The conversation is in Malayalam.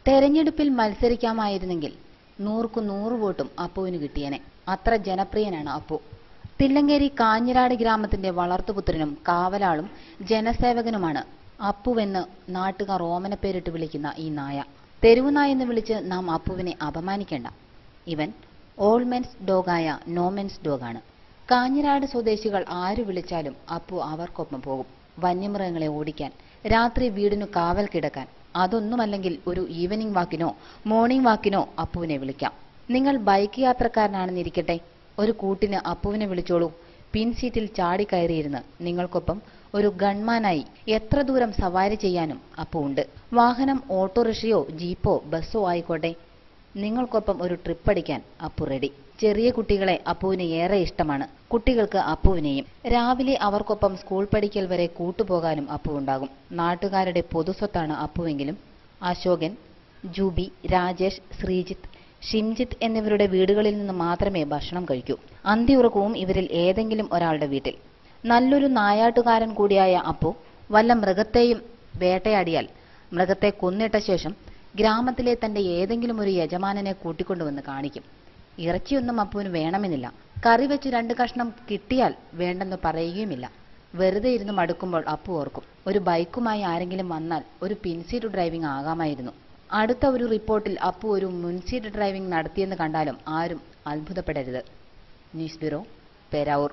തെരഞ്ഞെടുപ്പിൽ മത്സരിക്കാമായിരുന്നെങ്കിൽ 100 വോട്ടും അപ്പുവിന് കിട്ടിയേനെ. അത്ര ജനപ്രിയനാണ് അപ്പു. തില്ലങ്കേരി കാഞ്ഞിരാട് ഗ്രാമത്തിന്റെ വളർത്തുപുത്രനും കാവലാളും ജനസേവകനുമാണ് അപ്പുവെന്ന് നാട്ടുകാർ ഓമനപ്പേരിട്ട് വിളിക്കുന്ന ഈ നായ. തെരുവുനായെന്ന് വിളിച്ച് നാം അപ്പുവിനെ അപമാനിക്കേണ്ട. ഇവൻ ഓൾ മെൻസ് ഡോഗായ നോ മെൻസ് ഡോഗാണ്. കാഞ്ഞിരാട് സ്വദേശികൾ ആരു വിളിച്ചാലും അപ്പു അവർക്കൊപ്പം പോകും. വന്യമൃഗങ്ങളെ ഓടിക്കാൻ, രാത്രി വീടിനു കാവൽ കിടക്കാൻ, അതൊന്നുമല്ലെങ്കിൽ ഒരു ഈവനിംഗ് വാക്കിനോ മോർണിംഗ് വാക്കിനോ അപ്പുവിനെ വിളിക്കാം. നിങ്ങൾ ബൈക്ക് യാത്രക്കാരനാണെന്നിരിക്കട്ടെ, ഒരു കൂട്ടിന് അപ്പുവിനെ വിളിച്ചോളൂ. പിൻസീറ്റിൽ ചാടിക്കയറിയിരുന്ന് നിങ്ങൾക്കൊപ്പം ഒരു ഗൺമാനായി എത്ര ദൂരം സവാരി ചെയ്യാനും അപ്പു ഉണ്ട്. വാഹനം ഓട്ടോറിക്ഷയോ ജീപ്പോ ബസ്സോ ആയിക്കോട്ടെ, നിങ്ങൾക്കൊപ്പം ഒരു ട്രിപ്പടിക്കാൻ അപ്പു റെഡി. ചെറിയ കുട്ടികളെ അപ്പുവിന് ഏറെ ഇഷ്ടമാണ്, കുട്ടികൾക്ക് അപ്പുവിനെയും. രാവിലെ അവർക്കൊപ്പം സ്കൂൾ പഠിക്കൽ വരെ കൂട്ടുപോകാനും അപ്പുവുണ്ടാകും. നാട്ടുകാരുടെ പൊതുസ്വത്താണ് അപ്പുവെങ്കിലും അശോകൻ, ജൂബി, രാജേഷ്, ശ്രീജിത്ത്, ഷിംജിത്ത് എന്നിവരുടെ വീടുകളിൽ നിന്ന് മാത്രമേ ഭക്ഷണം കഴിക്കൂ. അന്തിയുറക്കവും ഇവരിൽ ഏതെങ്കിലും ഒരാളുടെ വീട്ടിൽ. നല്ലൊരു നായാട്ടുകാരൻ കൂടിയായ അപ്പു വല്ല മൃഗത്തെയും വേട്ടയാടിയാൽ മൃഗത്തെ കൊന്നിട്ട ശേഷം ഗ്രാമത്തിലെ തന്റെ ഏതെങ്കിലും ഒരു യജമാനനെ കൂട്ടിക്കൊണ്ടുവന്ന് കാണിക്കും. ഇറച്ചിയൊന്നും അപ്പുവിന് വേണമെന്നില്ല. കറി വെച്ച് 2 കഷ്ണം കിട്ടിയാൽ വേണ്ടെന്ന് പറയുകയുമില്ല. വെറുതെ ഇരുന്ന് മടുക്കുമ്പോൾ അപ്പു ഓർക്കും, ഒരു ബൈക്കുമായി ആരെങ്കിലും വന്നാൽ ഒരു പിൻസീറ്റ് ഡ്രൈവിംഗ് ആകാമായിരുന്നു. അടുത്ത ഒരു റിപ്പോർട്ടിൽ അപ്പു ഒരു മുൻസീറ്റ് ഡ്രൈവിംഗ് നടത്തിയെന്ന് കണ്ടാലും ആരും അത്ഭുതപ്പെടരുത്. News bureau, Peravoor.